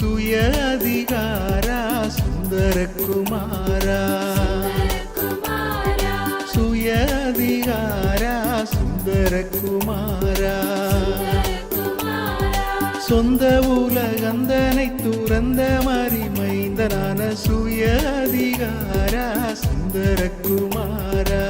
சுய அதிகாரா சுந்தரகுமாரா, சுய அதிகாரா சுந்தரகுமாரா, சொந்த உலகந்தனை துறந்த மறிமைந்தனான சுய அதிகாரா சுந்தரகுமாரா.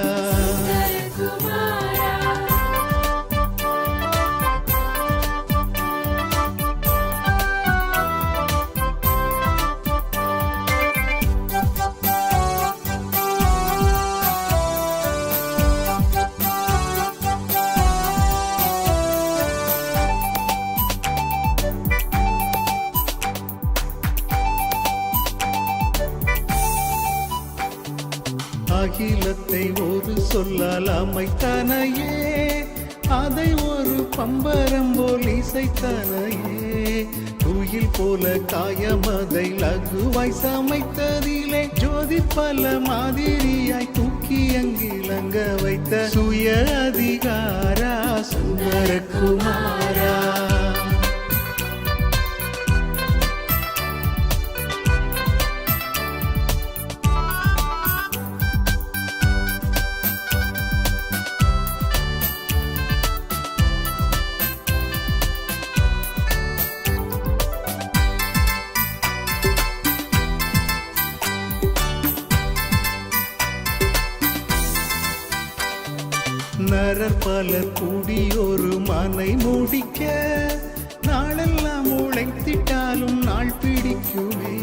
அகிலத்தை ஒரு சொல்லால் அமைத்தனையே, அதை ஒரு பம்பரம் போல் இசைத்தனையே, துயில் போல காயமதை லகுவாய் சமைத்ததிலே, ஜோதி பல மாதிரியாய் தூக்கி அங்கிலங்க வைத்த சுய அதிகாரா சுந்தரகுமாரா. நரர் பல கூடியொரு மனை முடிக்க, நாளெல்லாம் உழைத்திட்டாலும் நாள் பிடிக்குமே,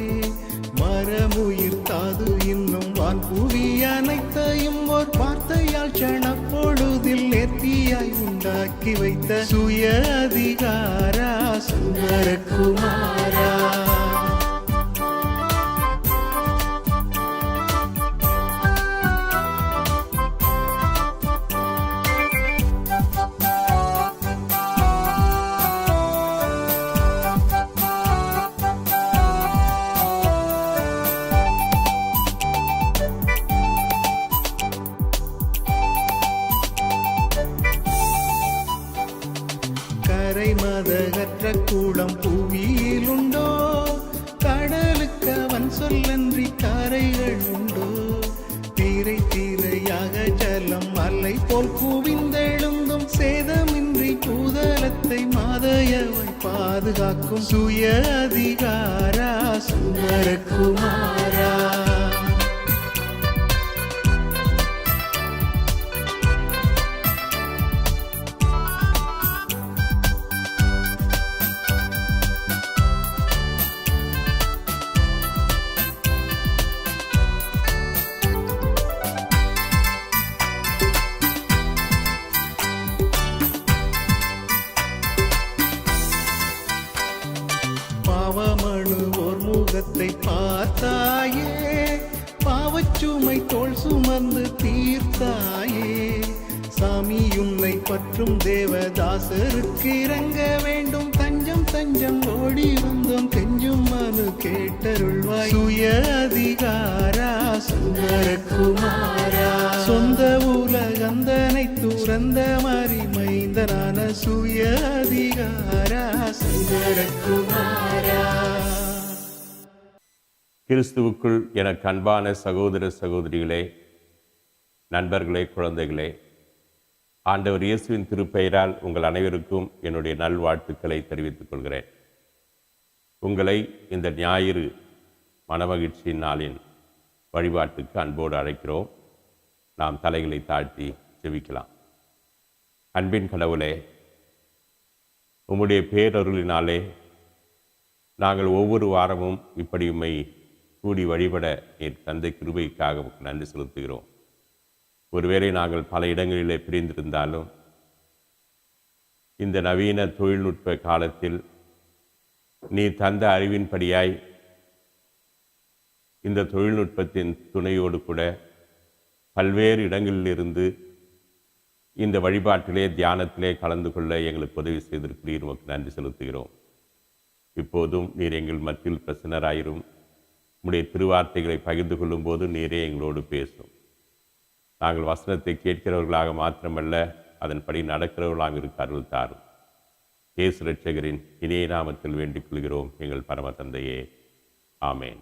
மரமுயிர் தாது இன்னும் வான்புவி அனைத்தையும் ஓர் வார்த்தையால் சணப்பொழுதில் நேர்த்தியாய் உண்டாக்கி வைத்த சுய அதிகாரா சுந்தரகுமாரா. மதகற்ற கூடம் புவியிலுண்டோ, கடலுக்கு அவன் சொல்லன்றி கரைகள் உண்டோ, தீரை தீரையாக ஜலம் அலை போல் குவிந்தெழுந்தும், சேதமின்றி பூதலத்தை மாதையவை பாதுகாக்கும் சுய அதிகாரா சுந்தரகுமாரா. பாவமனு ஓர் முகத்தை பார்த்தாயே, பாவச்சுமை தோள் சுமந்து தீர்த்தாயே, சாமி உன்னை பற்றும் தேவதாசருக்கு இறங்க வேண்டும், தஞ்சம் தஞ்சம் ஓடி வந்தோம் கெஞ்சும் மனு கேட்டருள்வாய் சுய அதிகாரா சுந்தரகுமாரா. சொந்த உலகந்தனை துறந்த மறிமைந்தனான சுய அதிகாரா சுந்தரகுமாரா. கிறிஸ்துவுக்குள் எனக்கு அன்பான சகோதர சகோதரிகளே, நண்பர்களே, குழந்தைகளே, ஆண்டவர் இயேசுவின் திருப்பெயரால் உங்கள் அனைவருக்கும் என்னுடைய நல்வாழ்த்துக்களை தெரிவித்துக் கொள்கிறேன். உங்களை இந்த ஞாயிறு மனமகிழ்ச்சியின் நாளின் வழிபாட்டுக்கு அன்போடு அழைக்கிறோம். நாம் தலைகளை தாழ்த்தி ஜெபிக்கலாம். அன்பின் கடவுளே, உம்முடைய பேரருளினாலே நாங்கள் ஒவ்வொரு வாரமும் இப்படி உம்மை கூடி வழிபட என் தந்தை கிருபைக்காக நன்றி செலுத்துகிறோம். ஒருவேளை நாங்கள் பல இடங்களிலே பிரிந்திருந்தாலும் இந்த நவீன தொழில்நுட்ப காலத்தில் நீ தந்த அறிவின்படியாய் இந்த தொழில்நுட்பத்தின் துணையோடு கூட பல்வேறு இடங்களிலிருந்து இந்த வழிபாட்டிலே தியானத்திலே கலந்து கொள்ள எங்களுக்கு உதவி செய்திருக்கிறீர். உமக்கு நன்றி செலுத்துகிறோம். இப்போதும் நீர் எங்கள் மத்தியில் பிரசன்னராயிரும். உம்முடைய திருவார்த்தைகளை பகிர்ந்து கொள்ளும் போது நீரே எங்களோடு பேசும். நாங்கள் வசனத்தை கேட்கிறவர்களாக மாத்திரமல்ல, அதன்படி நடக்கிறவர்களாக இருக்க அருள் தாரும். இயேசு இரட்சகரின் இனிய நாமத்தில் வேண்டிக் கொள்கிறோம் எங்கள் பரம தந்தையே, ஆமென்.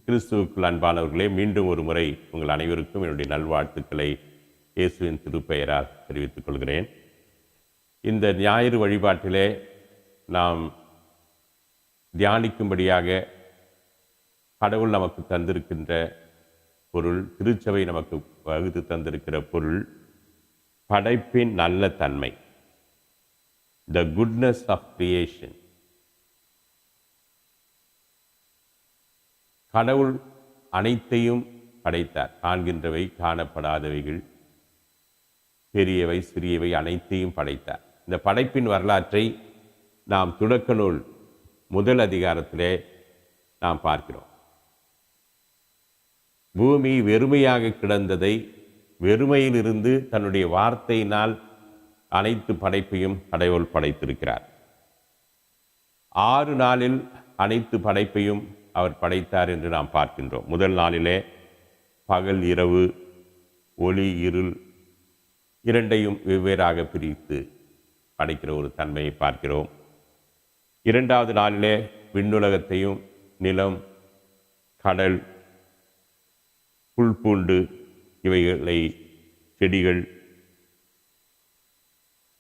கிறிஸ்துவுக்குள் அன்பானவர்களே, மீண்டும் ஒரு முறை உங்கள் அனைவருக்கும் என்னுடைய நல்வாழ்த்துக்களை இயேசுவின் திருப்பெயரால் தெரிவித்துக் கொள்கிறேன். இந்த ஞாயிறு வழிபாட்டிலே நாம் தியானிக்கும்படியாக கடவுள் நமக்கு தந்திருக்கின்ற பொருள், திருச்சபை நமக்கு வகுத்து தந்திருக்கிற பொருள், படைப்பின் நல்ல தன்மை, த குட்னஸ் ஆஃப் கிரியேஷன். கடவுள் அனைத்தையும் படைத்தார். காண்கின்றவை, காணப்படாதவைகள், பெரியவை, சிறியவை அனைத்தையும் படைத்தார். இந்த படைப்பின் வரலாற்றை நாம் தொடக்க நூல் முதல் அதிகாரத்திலே நாம் பார்க்கிறோம். பூமி வெறுமையாக கிடந்ததை வெறுமையிலிருந்து தன்னுடைய வார்த்தையினால் அனைத்து படைப்பையும் கடவுள் படைத்திருக்கிறார். 6 நாளில் அனைத்து படைப்பையும் அவர் படைத்தார் என்று நாம் பார்க்கின்றோம். முதல் நாளிலே பகல் இரவு, ஒளி இருள் இரண்டையும் வெவ்வேறாக பிரித்து படைக்கிற ஒரு தன்மையை பார்க்கிறோம். 2வது நாளிலே விண்ணுலகத்தையும், நிலம், கடல், புல் பூண்டு இவைகளை, செடிகள்,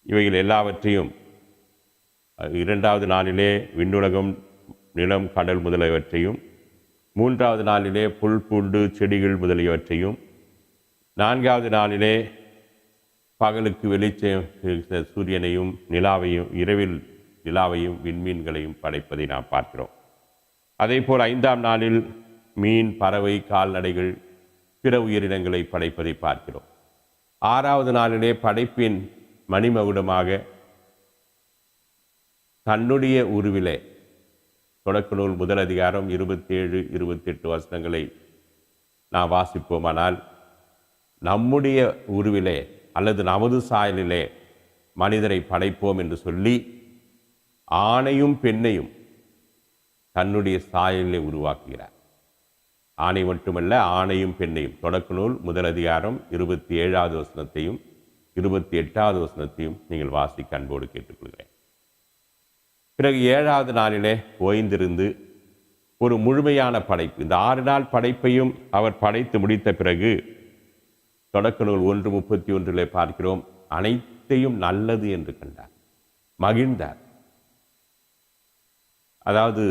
இவைகள் எல்லாவற்றையும் 2வது நாளிலே விண்ணுலகம், நிலம், கடல் முதலியவற்றையும், 3வது நாளிலே புல் பூண்டு செடிகள் முதலியவற்றையும், 4வது நாளிலே பகலுக்கு வெளிச்சம் சூரியனையும் நிலாவையும், இரவில் நிலாவையும் விண்மீன்களையும் படைப்பதை நாம் பார்க்கிறோம். அதேபோல் 5ஆம் நாளில் மீன், பறவை, கால்நடைகள், பிற உயிரினங்களை படைப்பதை பார்க்கிறோம். 6வது நாளிலே படைப்பின் மணிமகுடமாக தன்னுடைய உருவிலே, தொடக்க நூல் முதல் அதிகாரம் 27, 28 வசனங்களை நாம் வாசிப்போமானால், நம்முடைய உருவிலே அல்லது நமது சாயலிலே மனிதரை படைப்போம் என்று சொல்லி ஆணையும் பெண்ணையும் தன்னுடைய சாயலிலே உருவாக்குகிறார். ஆணை மட்டுமல்ல, ஆணையும் பெண்ணையும். தொடக்க நூல் முதல் அதிகாரம் 27வது வசனத்தையும் 28வது வசனத்தையும் நீங்கள் வாசிக்க அன்போடு கேட்டுக்கொள்கிறேன். பிறகு 7வது நாளிலே ஓய்ந்திருந்து ஒரு முழுமையான படைப்பு, இந்த 6 நாள் படைப்பையும் அவர் படைத்து முடித்த பிறகு தொடக்க நூல் 1:31 பார்க்கிறோம், அனைத்தையும் நல்லது என்று கண்டார், மகிழ்ந்தார். அதாவது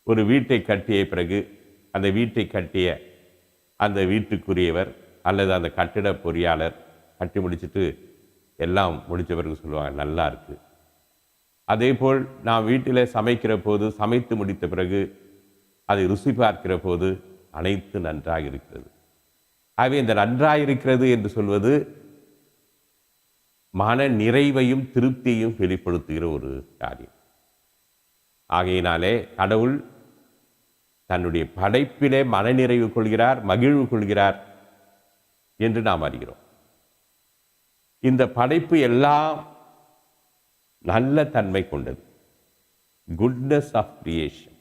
ஒரு வீட்டை கட்டிய பிறகு அந்த வீட்டை கட்டிய அந்த வீட்டுக்குரியவர் அல்லது அந்த கட்டிட பொறியாளர் கட்டி முடிச்சுட்டு எல்லாம் முடித்த பிறகு சொல்லுவாங்க, நல்லா இருக்கு. அதேபோல் நாம் வீட்டில் சமைக்கிற போது, சமைத்து முடித்த பிறகு அதை ருசி பார்க்கிற போது அனைத்து நன்றாக இருக்கிறது. ஆகவே இந்த நன்றாக இருக்கிறது என்று சொல்வது மன நிறைவையும் திருப்தியையும் வெளிப்படுத்துகிற ஒரு காரியம். ஆகையினாலே கடவுள் தன்னுடைய படைப்பிலே மனநிறைவு கொள்கிறார், மகிழ்வு கொள்கிறார் என்று நாம் அறிகிறோம். இந்த படைப்பு எல்லாம் நல்ல தன்மை கொண்டது, குட்னஸ் ஆஃப் கிரியேஷன்.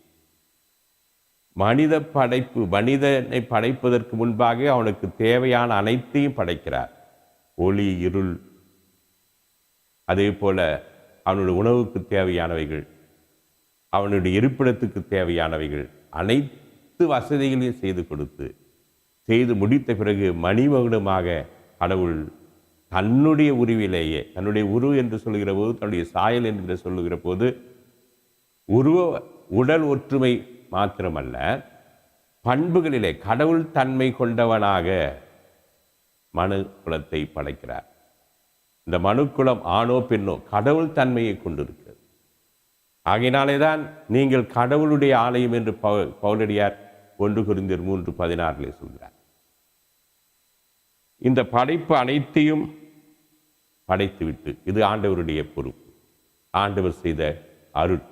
மனித படைப்பு, மனிதனை படைப்பதற்கு முன்பாக அவனுக்கு தேவையான அனைத்தையும் படைக்கிறார். ஒளி, இருள், அதே போல அவனுடைய உணவுக்கு தேவையானவைகள், அவனுடைய இருப்பிடத்துக்கு தேவையானவைகள், அனைத்து வசதிகளையும் செய்து கொடுத்து, செய்து முடித்த பிறகு மணிமகுடமாக கடவுள் தன்னுடைய உருவிலேயே, தன்னுடைய உருவு என்று சொல்லுகிற போது, தன்னுடைய சாயல் என்று சொல்லுகிற போது, உடல் ஒற்றுமை மாத்திரமல்ல, பண்புகளிலே கடவுள் தன்மை கொண்டவனாக மனு குலத்தை படைக்கிறார். இந்த மனுக்குலம் ஆணோ பெண்ணோ கடவுள் தன்மையை கொண்டிருக்கிறது. ஆகையினாலே தான் நீங்கள் கடவுளுடைய ஆலயம் என்று பவுலடியார் 1 கொரிந்தியர் 3:16 சொல்கிறார். இந்த படைப்பு அனைத்தையும் படைத்துவிட்டு, இது ஆண்டவருடைய பொறுப்பு, ஆண்டவர் செய்த அருள்.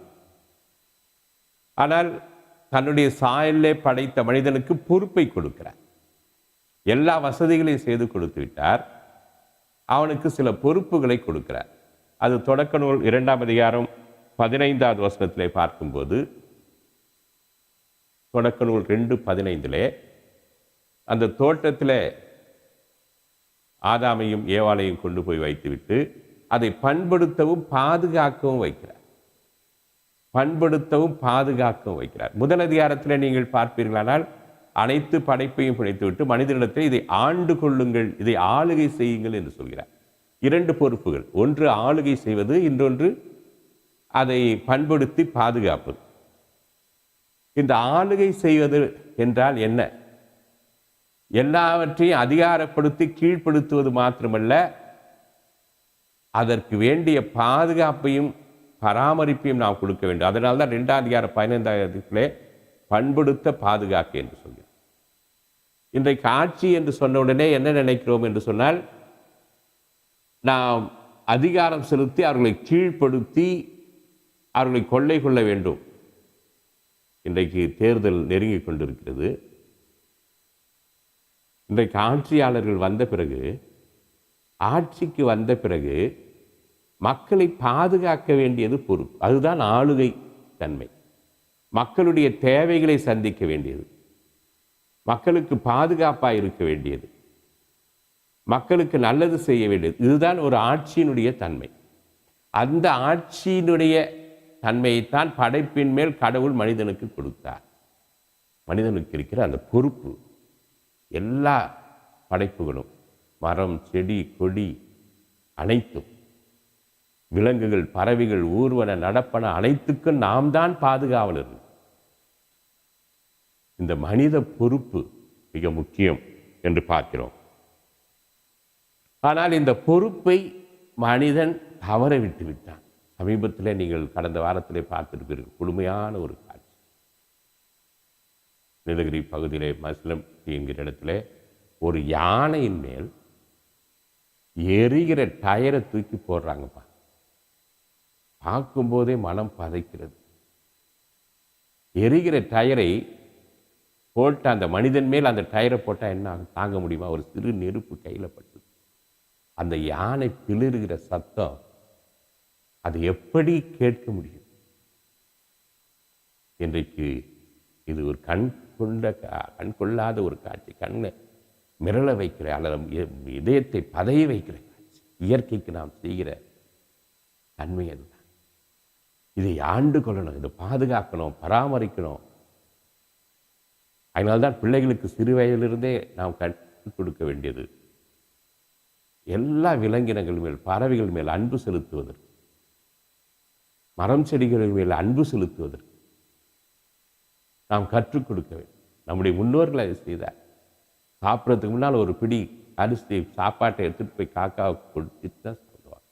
ஆனால் தன்னுடைய சாயலே படைத்த மனிதனுக்கு பொறுப்பை கொடுக்கிறார். எல்லா வசதிகளையும் செய்து கொடுத்து விட்டார், அவனுக்கு சில பொறுப்புகளை கொடுக்கிறார். அது தொடக்க நூல் 2ஆம் அதிகாரம் 15வது வசனத்திலே பார்க்கும்போது, தொடக்க நூல் 2:15 அந்த தோட்டத்தில் ஆதாமையும் ஏவாளையும் கொண்டு போய் வைத்துவிட்டு அதை பண்படுத்தவும் பாதுகாக்கவும் வைக்கிறார். பண்படுத்தவும் பாதுகாக்கவும் வைக்கிறார். முதல் அதிகாரத்தில் நீங்கள் பார்ப்பீர்களானால் அனைத்து படைப்பையும் படைத்துவிட்டு மனிதனிடத்தில் இதை ஆண்டு கொள்ளுங்கள், இதை ஆளுகை செய்யுங்கள் என்று சொல்கிறார். 2 பொறுப்புகள், ஒன்று ஆளுகை செய்வது, இன்னொன்று அதை பண்படுத்தி பாதுகாப்பது. இந்த ஆளுகை செய்வது என்றால் என்ன? எல்லாவற்றையும் அதிகாரப்படுத்தி கீழ்ப்படுத்துவது மாத்திரமல்ல, அதற்கு வேண்டிய பாதுகாப்பையும் பராமரிப்பையும் நாம் கொடுக்க வேண்டும். அதனால்தான் 2ஆம் அதிகாரம் 15ஆம் பண்படுத்த பாதுகாக்க என்று சொல்கிறோம். இன்றைக்கு ஆட்சி என்று சொன்ன உடனே என்ன நினைக்கிறோம் என்று சொன்னால், நாம் அதிகாரம் செலுத்தி அவர்களை கீழ்ப்படுத்தி அவர்களை கொள்ளை கொள்ள வேண்டும். இன்றைக்கு தேர்தல் நெருங்கிக் கொண்டிருக்கிறது. இன்றைக்கு ஆட்சியாளர்கள் வந்த பிறகு, ஆட்சிக்கு வந்த பிறகு மக்களை பாதுகாக்க வேண்டியது பொறுப்பு. அதுதான் ஆளுகை தன்மை. மக்களுடைய தேவைகளை சந்திக்க வேண்டியது, மக்களுக்கு பாதுகாப்பாக இருக்க வேண்டியது, மக்களுக்கு நல்லது செய்ய வேண்டியது, இதுதான் ஒரு ஆட்சியினுடைய தன்மை. அந்த ஆட்சியினுடைய தன்மையைத்தான் படைப்பின் மேல் கடவுள் மனிதனுக்கு கொடுத்தார். மனிதனுக்கு இருக்கிற அந்த பொறுப்பு, எல்லா படைப்புகளும், மரம், செடி, கொடி அனைத்தும், விலங்குகள், பறவைகள், ஊர்வன, நடப்பன அனைத்துக்கும் நாம் தான் பாதுகாவலர்கள். இந்த மனித பொறுப்பு மிக முக்கியம் என்று பார்க்கிறோம். ஆனால் இந்த பொறுப்பை மனிதன் தவற விட்டு விட்டான். சமீபத்தில் நீங்கள் கடந்த வாரத்திலே பார்த்திருப்பீர்கள், கொடுமையான ஒரு காட்சி. நீலகிரி பகுதியிலே மஸ்லம் என்கிற இடத்துல ஒரு யானையின் மேல் எரிகிற டயரை தூக்கி போடுறாங்கப்பா. பார்க்கும்போதே மனம் பதைக்கிறது. எரிகிற டயரை போட்ட அந்த மனிதன் மேல் அந்த டயரை போட்டால் என்ன ஆகும்? தாங்க முடியுமா? ஒரு சிறு நெருப்பு கையில் பட்டு அந்த யானை பிளிறுகிற சத்தம், அது எப்படி கேட்க முடியும்? இன்றைக்கு இது ஒரு கண் கொள்ளாத ஒரு காட்சி, கண்ணை மிரள வைக்கிற அல்லது இதயத்தை பதைய வைக்கிற காட்சி. இயற்கைக்கு நாம் செய்கிற தன்மை அதுதான். இதை ஆண்டு கொள்ளணும், இதை பாதுகாக்கணும், பராமரிக்கணும். அதனால்தான் பிள்ளைகளுக்கு சிறு வயதிலிருந்தே நாம் கற்றுக் கொடுக்க வேண்டியது, எல்லா விலங்கினங்கள் மேல், பறவைகள் மேல் அன்பு செலுத்துவதற்கு, மரம் செடிகள் மேல் அன்பு செலுத்துவதற்கு நாம் கற்றுக் கொடுக்க வேண்டும். நம்முடைய முன்னோர்கள் அதை செய்தார். சாப்பிட்றதுக்கு முன்னால் ஒரு பிடி அரிசி சாப்பாட்டை எடுத்துகிட்டு போய் காக்காவுக்கு கொடுத்துட்டு தான் சாப்பிடுவாங்க.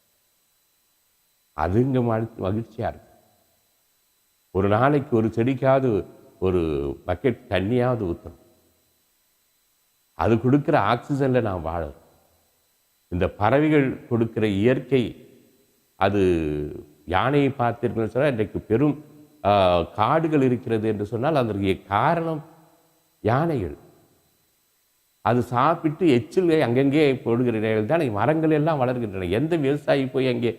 அது இங்கே மகிழ்ச்சியாக இருக்கும். ஒரு நாளைக்கு ஒரு செடிக்காவது ஒரு பக்கெட் தண்ணியாவது ஊற்றணும். அது கொடுக்குற ஆக்சிஜனில் நாம் வாழணும். இந்த பறவைகள் கொடுக்கிற இயற்கை, அது யானையை பார்த்தீர்கள் சொன்னால், இன்றைக்கு பெரும் காடுகள் இருக்கிறது என்று சொன்னால் அதற்கு காரணம் யானைகள். அது சாப்பிட்டு எச்சில் அங்கங்கே போடுகிற நிலையில் தான் மரங்கள் எல்லாம் வளர்கின்றன. எந்த விவசாயி போய் அங்கே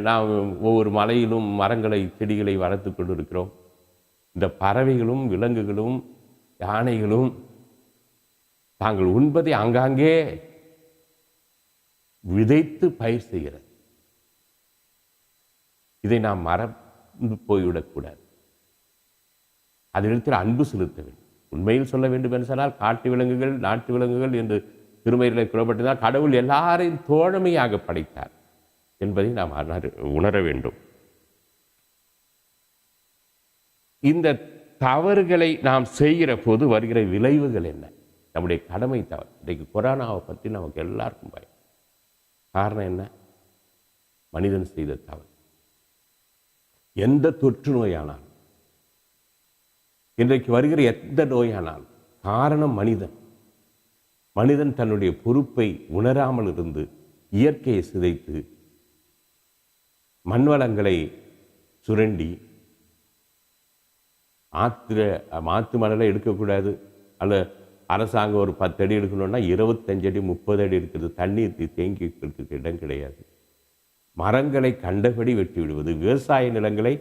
நாம் ஒவ்வொரு மலையிலும் மரங்களை, செடிகளை வளர்த்து கொண்டு இருக்கிறோம்? இந்த பறவைகளும் விலங்குகளும் யானைகளும் தாங்கள் உண்பதை ஆங்காங்கே விதைத்து பயிர் செய்கிறது. இதை நாம் மறந்து போய்விடக்கூடாது. அதிலிடத்தில் அன்பு செலுத்த வேண்டும். உண்மையில் சொல்ல வேண்டும் என்று சொன்னால், காட்டு விலங்குகள், நாட்டு விலங்குகள் என்று திருமறையிலே கூறப்பட்டதால் கடவுள் எல்லாரையும் தோழமையாக படைத்தார் என்பதை நாம் உணர வேண்டும். இந்த தவறுகளை நாம் செய்கிற போது வருகிற விளைவுகள் என்ன? நம்முடைய கடமை தவறு. இன்றைக்கு கொரோனாவை பற்றி நமக்கு எல்லாருக்கும் பயம். காரணம் என்ன? மனிதன் செய்த தவறு. எந்த தொற்று நோயானாலும், இன்றைக்கு வருகிற எந்த நோயானாலும் காரணம் மனிதன். மனிதன் தன்னுடைய பொறுப்பை உணராமல் இருந்து இயற்கையை சிதைத்து மண்வளங்களை சுரண்டி, மாற்று மணலை எடுக்கக்கூடாது, அல்ல அரசாங்கம் ஒரு 10 அடி எடுக்கணும்னா 25 அடி 30 அடி இருக்கிறது. தண்ணீர் தேங்கி இருக்கிறதுக்கு இடம் கிடையாது. மரங்களை கண்டபடி வெட்டி விடுவது, விவசாய நிலங்களை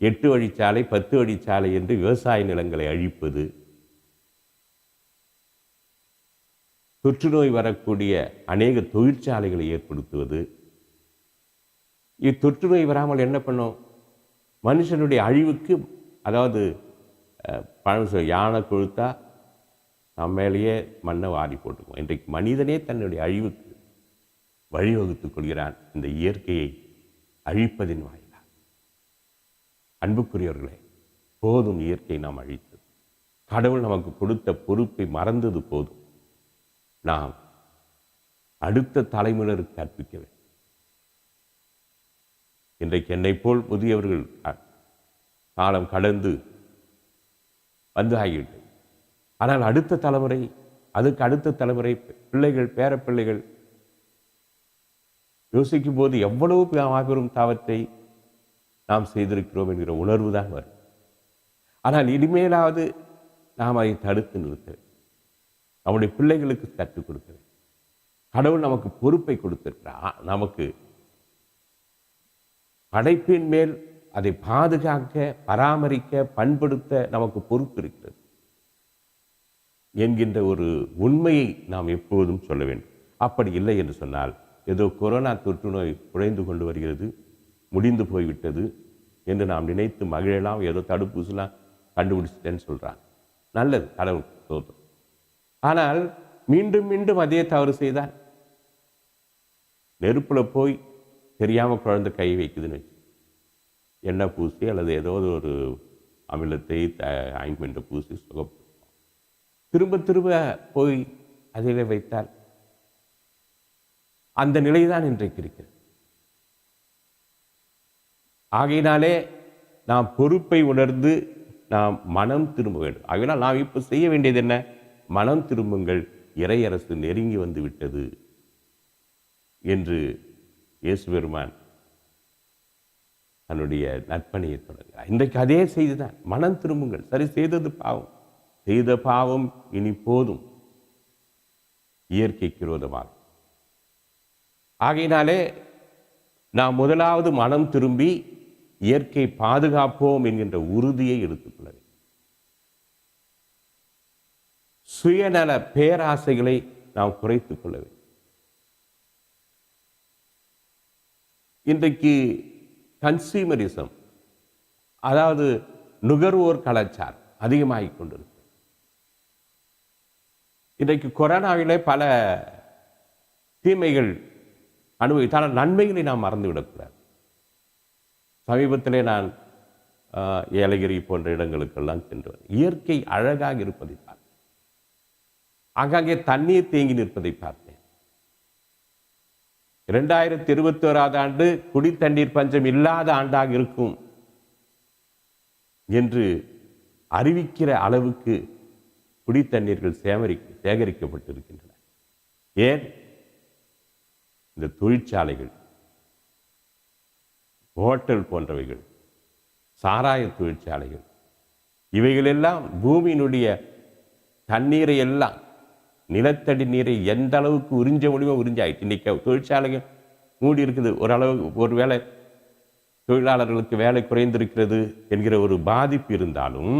8 வழிச்சாலை 10 வழிச்சாலை என்று விவசாய நிலங்களை அழிப்பது, தொற்றுநோய் வரக்கூடிய அநேக தொழிற்சாலைகளை ஏற்படுத்துவது, இத்தொற்று நோய் வராமல் என்ன பண்ணும்? மனுஷனுடைய அழிவுக்கு, அதாவது பழம் யானை கொழுத்தா நம்ம மேலேயே மண்ணை வாரி போட்டுக்குவோம். இன்றைக்கு மனிதனே தன்னுடைய அழிவுக்கு வழிவகுத்துக் கொள்கிறான், இந்த இயற்கையை அழிப்பதின் வாயிலாக. அன்புக்குரியவர்களே, போதும் இயற்கை நாம் அழித்தது. கடவுள் நமக்கு கொடுத்த பொறுப்பை மறந்தது போதும். நாம் அடுத்த தலைமுறைக்கு கற்பிக்க வேண்டும். இன்றைக்கு என்னை போல் புதியவர்கள் காலம் கடந்து வந்து ஆகிவிட்டது. ஆனால் அடுத்த தலைமுறை, அதுக்கு அடுத்த தலைமுறை, பிள்ளைகள், பேரப்பிள்ளைகள் யோசிக்கும் போது எவ்வளவு மாபெரும் தாவத்தை நாம் செய்திருக்கிறோம் என்கிற உணர்வு தான் வரும். ஆனால் இனிமேலாவது நாம் அதை தடுத்து நிறுத்த வேண்டும். நம்முடைய பிள்ளைகளுக்கு கற்றுக் கொடுக்க வேண்டும். கடவுள் நமக்கு பொறுப்பை கொடுத்திருக்கிறார். நமக்கு படைப்பின் மேல் அதை பாதுகாக்க, பராமரிக்க, பண்படுத்த நமக்கு பொறுப்பு இருக்கிறது என்கின்ற ஒரு உண்மையை நாம் எப்போதும் சொல்ல வேண்டும். அப்படி இல்லை என்று சொன்னால், ஏதோ கொரோனா தொற்று நோய் குறைந்து கொண்டு வருகிறது, முடிந்து போய்விட்டது என்று நாம் நினைத்து மகிழலாம். ஏதோ தடுப்பூசிலாம் கண்டுபிடிச்சிட்டேன்னு சொல்கிறான். நல்லது, கடவுள் தோற்றம். ஆனால் மீண்டும் மீண்டும் அதே தவறு செய்தால், நெருப்பில் போய் தெரியாமல் குழந்தை கை வைக்குதுன்னு வச்சு எண்ணெய் பூசி அல்லது ஏதாவது ஒரு அமிலத்தை ஆயின்மெண்ட்டை பூசி சுகப்படுத்தும். திரும்ப திரும்ப போய் அதிலே வைத்தால் அந்த நிலைதான் இன்றைக்கு இருக்கிறது. ஆகையினாலே நாம் பொறுப்பை உணர்ந்து நாம் மனம் திரும்ப வேண்டும். ஆகையினால் நாம் இப்போ செய்ய வேண்டியது என்ன? மனம் திரும்புங்கள், இறையரசு நெருங்கி வந்து விட்டது என்று இயேசு பெருமான் தன்னுடைய நற்பணியை தொடங்குகிறார். இன்றைக்கு அதே செய்திதான். மனம் திரும்புங்கள். சரி, செய்தது பாவம், செய்த பாவம் இனி போதும், இயற்கைக்கு விரோதமாக. ஆகையினாலே நாம் முதலாவது மனம் திரும்பி இயற்கை பாதுகாப்போம் என்கின்ற உறுதியை எடுத்துக்கொள்ள வேண்டும். சுயநல பேராசைகளை நாம் குறைத்துக் கொள்ள வேண்டும். இன்றைக்கு கன்சியூமரிசம், அதாவது நுகர்வோர் கலாச்சாரம் அதிகமாகிக் கொண்டிருக்கு. இன்றைக்கு கொரோனாவிலே பல தீமைகள் அனுபவித்தால் நன்மைகளை நாம் மறந்துவிடக்கூடாது. சமீபத்திலே நான் ஏலகிரி போன்ற இடங்களுக்கெல்லாம் சென்று இயற்கை அழகாக இருப்பதை பார்த்தேன். ஆங்காங்கே தண்ணீர் தேங்கி நிற்பதை பார்த்தேன். 2021 ஆண்டு குடித்தண்ணீர் பஞ்சம் இல்லாத ஆண்டாக இருக்கும் என்று அறிவிக்கிற அளவுக்கு குடித்தண்ணீர்கள் சேகரிக்கப்பட்டிருக்கின்றன. ஏன்? இந்த தொழிற்சாலைகள், ஹோட்டல் போன்றவைகள், சாராய தொழிற்சாலைகள், இவைகளெல்லாம் பூமியினுடைய தண்ணீரை எல்லாம், நிலத்தடி நீரை எந்த அளவுக்கு உறிஞ்ச முடியுமோ உறிஞ்சாயிட்டு. இன்றைக்கி தொழிற்சாலைகள் மூடி இருக்குது. ஓரளவு ஒரு வேலை தொழிலாளர்களுக்கு வேலை குறைந்திருக்கிறது என்கிற ஒரு பாதிப்பு இருந்தாலும்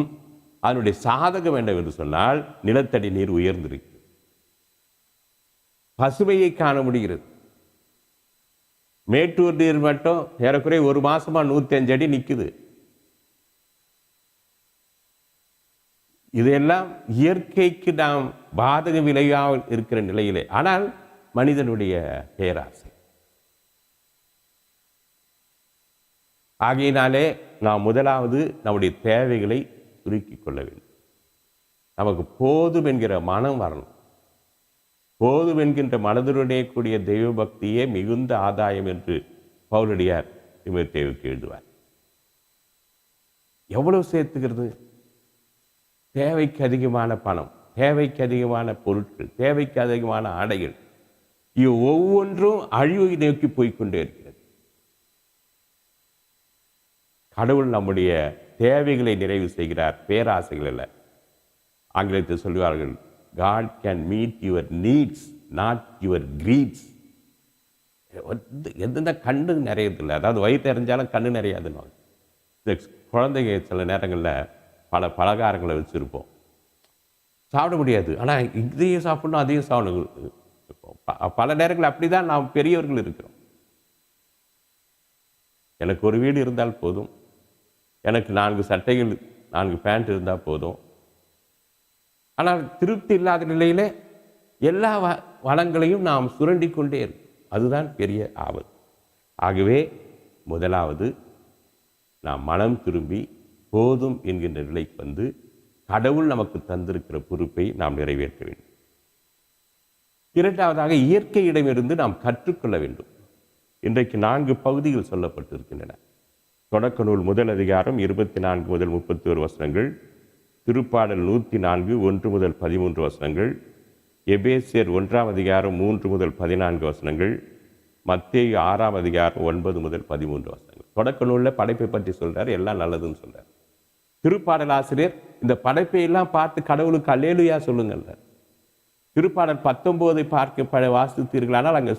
அதனுடைய சாதகம் வேண்டும் என்று சொன்னால் நிலத்தடி நீர் உயர்ந்திருக்கிறது, பசுமையை காண முடிகிறது. மேட்டூர் நீர் மட்டும் ஏறக்குறைய ஒரு மாசமா 105 அடி நிற்குது. இதையெல்லாம் இயற்கைக்கு நாம் பாதக விளைவாக இருக்கிற நிலையிலே, ஆனால் மனிதனுடைய பேராசை. ஆகையினாலே நாம் முதலாவது நம்முடைய தேவைகளை சுருக்கிக் கொள்ள வேண்டும். நமக்கு போதும் என்கிற மனம் வரணும். போதும் என்கின்ற மனதுடனே கூடிய தெய்வ பக்தியே மிகுந்த ஆதாயம் என்று பவுலடியார் தீமோத்தேயுவுக்கு எழுதுவார். எவ்வளவு சேர்த்துக்கிறது? தேவைக்கு அதிகமான பணம், தேவைக்கு அதிகமான பொருட்கள், தேவைக்கு அதிகமான ஆடைகள், இவை ஒவ்வொன்றும் அழிவை நோக்கி போய்கொண்டே இருக்கிறது. கடவுள் நம்முடைய தேவைகளை நிறைவு செய்கிறார், பேராசைகள் அல்ல. ஆங்கிலத்தில் சொல்வார்கள், God can meet your needs, not your greeds. எந்த கண்ணு நிறையதில்லை, அதாவது வயிற்று நிறைஞ்சாலும் கண்ணு நிறையாதுன்னு. இந்த குழந்தைங்க சில நேரங்களில் பல பலகாரங்களை வச்சுருப்போம், சாப்பிட முடியாது. ஆனால் இதையும் சாப்பிடணும் அதையும் சாப்பிடணும். பல நேரங்கள் அப்படி தான் நாம் பெரியவர்கள் இருக்கிறோம். எனக்கு ஒரு வீடு இருந்தால் போதும், எனக்கு 4 சட்டைகள் 4 பேண்ட் இருந்தால் போதும். ஆனால் திருப்தி இல்லாத நிலையிலே எல்லா வளங்களையும் நாம் சுரண்டி கொண்டே இருக்கும். அதுதான் பெரிய ஆபத்து. ஆகவே முதலாவது நாம் மனம் திரும்பி போதும் என்கின்ற நிலைக்கு வந்து கடவுள் நமக்கு தந்திருக்கிற பொறுப்பை நாம் நிறைவேற்ற வேண்டும். இரண்டாவதாக இயற்கையிடமிருந்து நாம் கற்றுக்கொள்ள வேண்டும். இன்றைக்கு 4 பகுதிகள் சொல்லப்பட்டிருக்கின்றன. தொடக்க நூல் முதல் அதிகாரம் 24 முதல் 31 வசனங்கள், திருப்பாடல் 104 1 முதல் 13 வசனங்கள், எபேசியர் 1ஆம் அதிகாரம் 3 முதல் 14 வசனங்கள், மத்தேயு 6ஆம் அதிகாரம் 9 முதல் 13 வசனங்கள். தொடக்க நூலில் படைப்பை பற்றி சொல்றார், எல்லாம் நல்லதுன்னு சொல்றார். திருப்பாடல் ஆசிரியர் இந்த படைப்பை எல்லாம் பார்த்து கடவுளுக்கு அல்லேலூயா சொல்லுங்கள். திருப்பாடல் 19 பார்க்க வாசித்தீர்களானால் அங்கே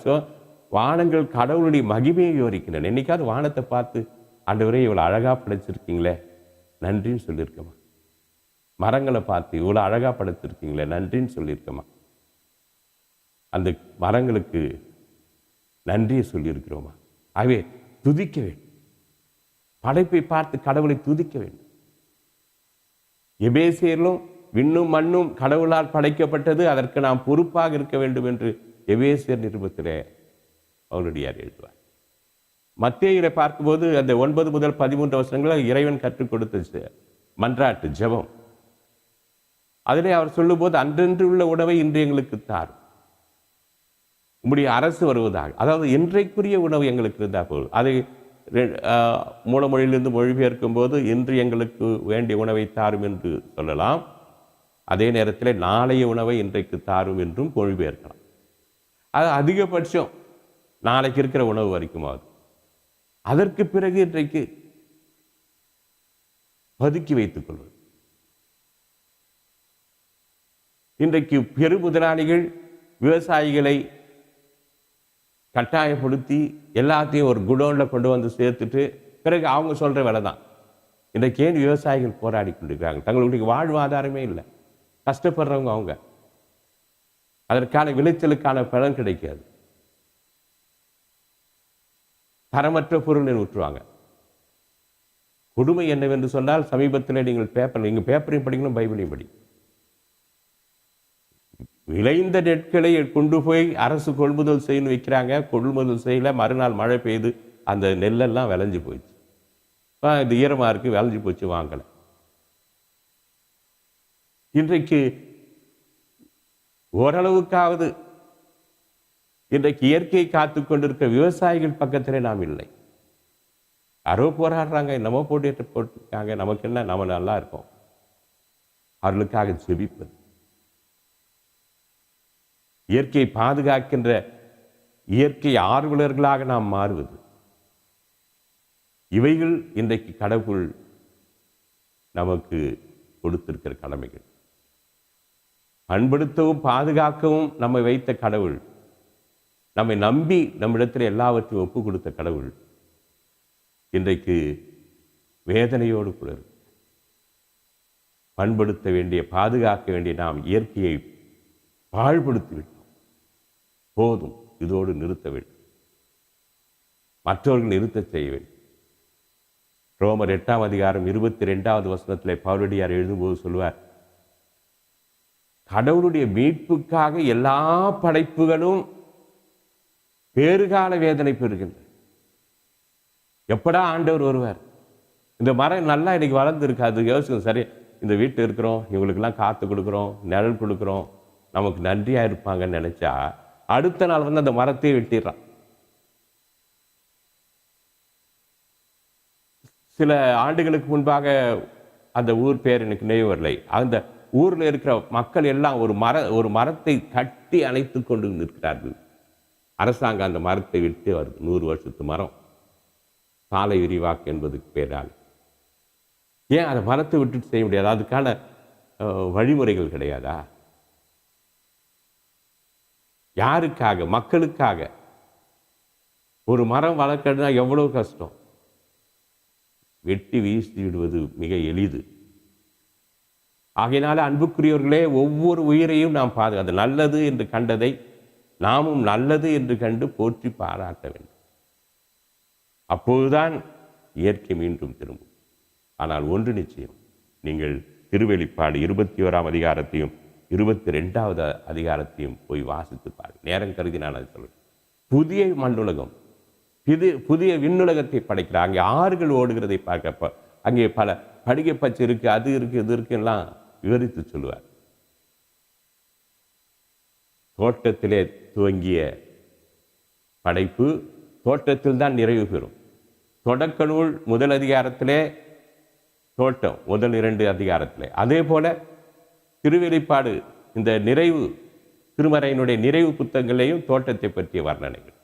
வானங்கள் கடவுளுடைய மகிமையை விவரிக்கின்றன. என்னைக்காவது வானத்தை பார்த்து ஆண்டவரே இவ்வளோ அழகா படைச்சிருக்கீங்களே நன்றின்னு சொல்லியிருக்கமா? மரங்களை பார்த்து இவ்வளோ அழகா படைச்சிருக்கீங்களே நன்றின்னு சொல்லியிருக்கமா? அந்த மரங்களுக்கு நன்றியை சொல்லியிருக்கிறோமா? ஆகவே துதிக்க வேண்டும். படைப்பை பார்த்து கடவுளை துதிக்க வேண்டும். எபேசியரிலும் விண்ணும் மண்ணும் கடவுளால் படைக்கப்பட்டது, அதற்கு நாம் பொறுப்பாக இருக்க வேண்டும் என்று எபேசியர் நிருபத்திலே பவுலடியார் எழுதுவார். மத்தேயுவை பார்க்கும்போது அந்த 9 முதல் 13 வசனங்கள் இறைவன் கற்றுக் கொடுத்த மன்றாட்டு ஜெபம். அதிலே அவர் சொல்லும்போது அன்றென்று உள்ள உணவை இன்று எங்களுக்கு தாரும், உம்முடைய அரசு வருவதாக. அதாவது இன்றைக்குரிய உணவு எங்களுக்கு இருந்தால் போதும். அதை மூலமொழியிலிருந்து மொழிபெயர்க்கும் போது இன்று எங்களுக்கு வேண்டிய உணவை தாரும் என்று சொல்லலாம். அதே நேரத்தில் நாளைய உணவை இன்றைக்கு தாரும் என்றும் மொழிபெயர்க்கலாம். அது அதிகபட்சம் நாளைக்கு இருக்கிற உணவு வரைக்குமாவது. அதற்கு பிறகு இன்றைக்கு பதுக்கி வைத்துக் கொள்வது. இன்றைக்கு பெரு முதலாளிகள் விவசாயிகளை கட்டாயப்படுத்தி எல்லாத்தையும் ஒரு குடோன்ல கொண்டு வந்து சேர்த்துட்டு பிறகு அவங்க சொல்ற வேலை தான். இன்றைக்கு ஏன் விவசாயிகள் போராடி கொண்டிருக்கிறாங்க? தங்களுடைய வாழ்வாதாரமே இல்லை, கஷ்டப்படுறவங்க அவங்க. அதற்கான விளைச்சலுக்கான பலன் கிடைக்காது. தரமற்ற பொருளை ஊற்றுவாங்க. கொடுமை என்னவென்று சொன்னால், சமீபத்தில் நீங்கள் பேப்பரையும் படிக்கணும், பைபிளையும் படி. விளைந்த நெற்களை கொண்டு போய் அரசு கொள்முதல் செய்யணும் வைக்கிறாங்க. கொள்முதல் செய்யல, மறுநாள் மழை பெய்து அந்த நெல்லெல்லாம் விளைஞ்சு போயிடுச்சு. இது ஈரமாக இருக்கு, விளைஞ்சு போச்சு, வாங்கலை. இன்றைக்கு ஓரளவுக்காவது இன்றைக்கு இயற்கையை காத்து கொண்டிருக்க விவசாயிகள் பக்கத்திலே நாம் இல்லை. யாரோ போராடுறாங்க, என்னமோ போட்டிருக்காங்க, நமக்கு என்ன, நம்ம நல்லா இருக்கோம். அவர்களுக்காக ஜெபிப்பது, இயற்கையை பாதுகாக்கின்ற இயற்கை ஆர்வலர்களாக நாம் மாறுவது, இவைகள் இன்றைக்கு கடவுள் நமக்கு கொடுத்திருக்கிற கடமைகள். பண்படுத்தவும் பாதுகாக்கவும் நம்மை வைத்த கடவுள், நம்மை நம்பி நம்மிடத்தில் எல்லாவற்றையும் ஒப்பு கொடுத்த கடவுள் இன்றைக்கு வேதனையோடு கூட இருக்கு. பண்படுத்த வேண்டிய, பாதுகாக்க வேண்டிய நாம் இயற்கையை பாழ்படுத்திவிட்டோம். போதும், இதோடு நிறுத்த வேண்டும். மற்றவர்கள் நிறுத்த செய்ய வேண்டும். ரோமர் 8ஆம் அதிகாரம் 22வது வசனத்திலே பவுலடியார் எழுதும்போது சொல்லுவார், கடவுளுடைய மீட்புக்காக எல்லா படைப்புகளும் பேறுகால வேதனை பெறுகின்றன. எப்படா ஆண்டவர் வருவார்? இந்த மரம் நல்லா இன்னைக்கு வளர்ந்துருக்காது, யோசிக்கும். சரி, இந்த வீட்டில் இருக்கிறோம், இவங்களுக்கெல்லாம் காத்து கொடுக்குறோம், நிழல் கொடுக்குறோம், நமக்கு நன்றியா இருப்பாங்கன்னு நினைச்சா அடுத்த நாள் வந்து அந்த மரத்தையே வெட்டிடுறான். சில ஆண்டுகளுக்கு முன்பாக, அந்த ஊர் பேர் எனக்கு நினைவு வரலை, அந்த ஊரில் இருக்கிற மக்கள் எல்லாம் ஒரு மரத்தை கட்டி அணைத்து கொண்டு நிற்கிறார்கள். அரசாங்கம் அந்த மரத்தை விட்டு வருது. 100 வருஷத்து மரம், சாலை விரிவாக்கு என்பதுக்கு பேரால். ஏன் அந்த மரத்தை விட்டுட்டு செய்ய முடியாது? அதுக்கான வழிமுறைகள் கிடையாதா? யாருக்காக? மக்களுக்காக. ஒரு மரம் வளர்க்கணும்னா எவ்வளவு கஷ்டம். வெட்டி வீசி விடுவது மிக எளிது. ஆகையினால அன்புக்குரியவர்களே, ஒவ்வொரு உயிரையும் நாம் அது நல்லது என்று கண்டதை நாமும் நல்லது என்று கண்டு போற்றி பாராட்ட வேண்டும். அப்போதுதான் இயற்கை மீண்டும் திரும்பும். ஆனால் ஒன்று நிச்சயம், நீங்கள் திருவெளிப்பாடு 21ஆம் அதிகாரத்தையும் 22வது அதிகாரத்தையும் போய் வாசித்து பாருங்கள். நேரம் கருதி நான் அதை சொல்கிறேன். புதிய மண்ணுலகம், புதிய விண்ணுலகத்தை படைக்கிறார். அங்கே ஆறுகள் ஓடுகிறதை பார்க்க, அங்கே பல படிகை பச்சை இருக்கு, அது இருக்கு, இது இருக்கு எல்லாம் விவரித்து சொல்லுவார். தோட்டத்திலே துவங்கிய படைப்பு தோட்டத்தில் தான் நிறைவு பெறும். தொடக்க நூல் முதல் அதிகாரத்திலே தோட்டம், முதல் 2 அதிகாரத்திலே. அதே போல திருவெளிப்பாடு இந்த நிறைவு, திருமறையினுடைய நிறைவு புத்தகங்களையும் தோட்டத்தை பற்றிய வர்ணனைகள்.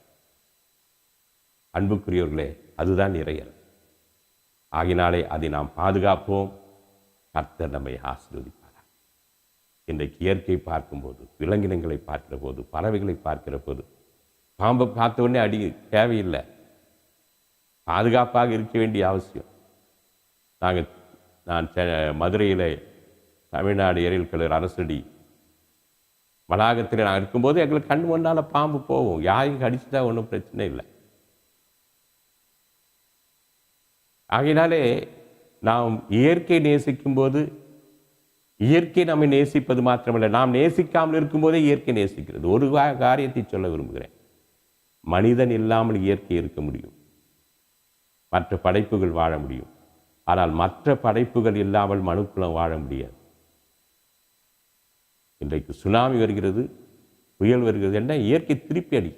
அன்புக்குரியவர்களே, அதுதான் இறையல். ஆகினாலே அதை நாம் பாதுகாப்போம். கர்த்தர் நம்மை ஆசீர்வதிப்பார். இன்றைக்கு இயற்கை பார்க்கும்போது, விலங்கினங்களை பார்க்கிற போது, பறவைகளை பார்க்கிற போது, பாம்பை பார்த்த உடனே அடி தேவையில்லை. பாதுகாப்பாக இருக்க வேண்டிய அவசியம். நான் மதுரையில் தமிழ்நாடு எரியல் கல்லூரி அரசடி வளாகத்தில் நான் இருக்கும்போது எங்களுக்கு கண் முன்னால் பாம்பு போகும். யாரையும் கடிச்சுட்டா ஒன்றும் பிரச்சனை இல்லை. ஆகையினாலே நாம் இயற்கை நேசிக்கும் போது, இயற்கை நம்மை நேசிப்பது மாத்திரமல்ல, நாம் நேசிக்காமல் இருக்கும்போதே இயற்கை நேசிக்கிறது. ஒரு காரியத்தை சொல்ல விரும்புகிறேன். மனிதன் இல்லாமல் இயற்கை இருக்க முடியும், மற்ற படைப்புகள் வாழ முடியும். ஆனால் மற்ற படைப்புகள் இல்லாமல் மனுக்குலம் வாழ முடியாது. இன்றைக்கு சுனாமி வருகிறது, புயல் வருகிறது, என்ன இயற்கை திருப்பி அடி.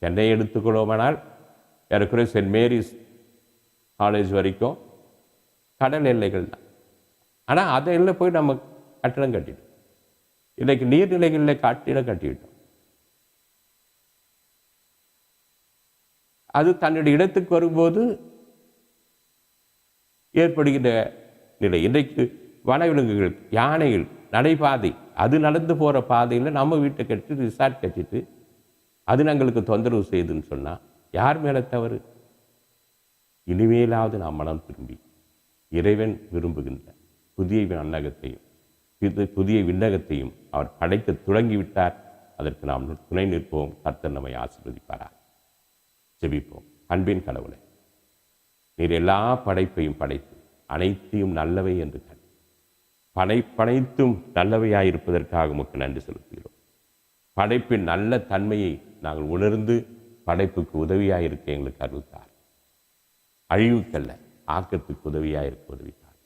சென்னை எடுத்துக்கொள்வோமானால் ஏறக்குறைய சென்ட் மேரிஸ் காலேஜ் வரைக்கும் கடல் எல்லைகள் தான். ஆனால் அதை எல்லாம் போய் நம்ம கட்டிடம் கட்டிட்டோம். இன்றைக்கு நீர்நிலைகளில் கட்டிடம் கட்டிவிட்டோம். அது தன்னுடைய இடத்துக்கு வரும்போது ஏற்படுகின்ற நிலை. இன்றைக்கு வனவிலங்குகள், யானைகள், நடைபாதை, அது நடந்து போகிற பாதையில் நம்ம வீட்டை கட்டி ரிசார்ட் கட்டிட்டு அது எங்களுக்கு தொந்தரவு செய்யுதுன்னு சொன்னால் யார் மேலே தவறு? இனிமேலாவது நாம் மனம் திரும்பி இறைவன் விரும்புகின்ற புதிய அன்னகத்தையும் புதிய விண்ணகத்தையும் அவர் படைக்க தொடங்கிவிட்டார். அதற்கு நாம் துணை நிற்போம். கர்த்தர் நம்மை ஆசீர்வதிப்பாரார். ஜெபிப்போம். அன்பின் கடவுளே, நீர் எல்லா படைப்பையும் படைத்து அனைத்தையும் நல்லவை என்று படைப்பனைத்தும் நல்லவையாயிருப்பதற்காக உமக்கு நன்றி செலுத்துகிறோம். படைப்பின் நல்ல தன்மையை நாங்கள் உணர்ந்து படைப்புக்கு உதவியாயிருக்க எங்களுக்கு அருள்தார். அழிவுக்கல்ல, ஆக்கத்துக்கு உதவியாயிருக்க உதவித்தார்.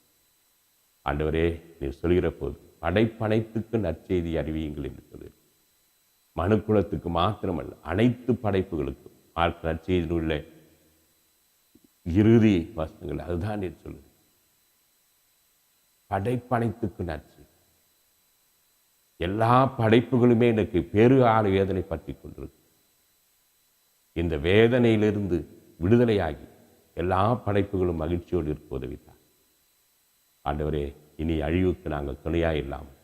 ஆண்டவரே, நீர் சொல்கிற போது படைப்பனைத்துக்கு நற்செய்தி அறிவியுங்கள் என்று சொல்கிறோம். மனுக்குலத்துக்கு மாத்திரமல்ல, அனைத்து படைப்புகளுக்கும் நற்செய்தியில் உள்ள இறுதி வசனங்கள் அதுதான் நீர் சொல்லுது. படைப்பனைத்துக்கு நற்செய்தி. எல்லா படைப்புகளுமே எனக்கு பெருகால வேதனை பற்றி கொண்டிருக்கு. இந்த வேதனையிலிருந்து விடுதலையாகி எல்லா படைப்புகளும் மகிழ்ச்சியோடு இருக்க உதவித்தார். ஆண்டவரே, இனி அழிவுக்கு நாங்கள் துணையாக இல்லாமல்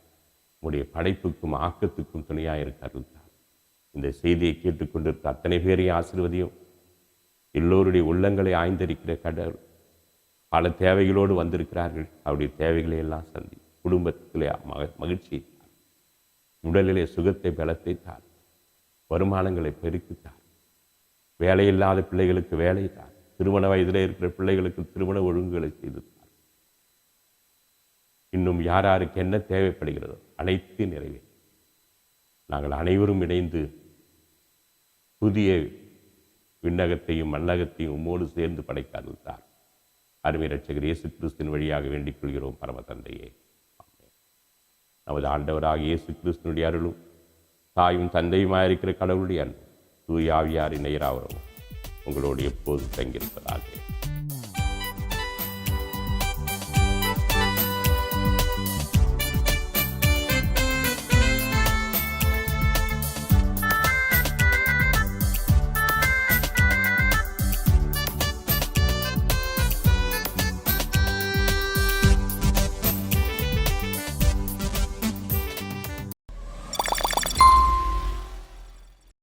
உங்களுடைய படைப்புக்கும் ஆக்கத்துக்கும் துணையாக இருக்க அருள்தார். இந்த செய்தியை கேட்டுக்கொண்டிருக்க அத்தனை பேரையும் ஆசீர்வதியும். எல்லோருடைய உள்ளங்களை ஆய்ந்தரிக்கிற கடவுள் பல தேவைகளோடு வந்திருக்கிறார்கள். அவருடைய தேவைகளை எல்லாம் சந்தி. குடும்பத்திலே மகிழ்ச்சியை தார், உடலிலே சுகத்தை பலத்தை தார், வருமானங்களை பெருக்கித்தார், வேலையில்லாத பிள்ளைகளுக்கு வேலை தார், திருமண வயதிலே இருக்கிற பிள்ளைகளுக்கு திருமண ஒழுங்குகளை செய்து தார். இன்னும் யாருக்கு என்ன தேவைப்படுகிறதோ அனைத்து நிறைவே நாங்கள் அனைவரும் இணைந்து புதிய விண்ணகத்தையும் மண்ணகத்தையும் உம்மோடு சேர்ந்து படைக்காதுத்தார். அருமை இரட்சகர் இயேசு கிறிஸ்துவின் வழியாக வேண்டிக் கொள்கிறோம் பரம தந்தையே. நமது ஆண்டவராக இயேசு கிறிஸ்துவனுடைய அருளும் தாயும் தந்தையுமாயிருக்கிற கடவுளுடைய அன்பும் தூய ஆவியாரின் நேராவரவும் உங்களோடு எப்போதும் தங்கியிருப்பதாக.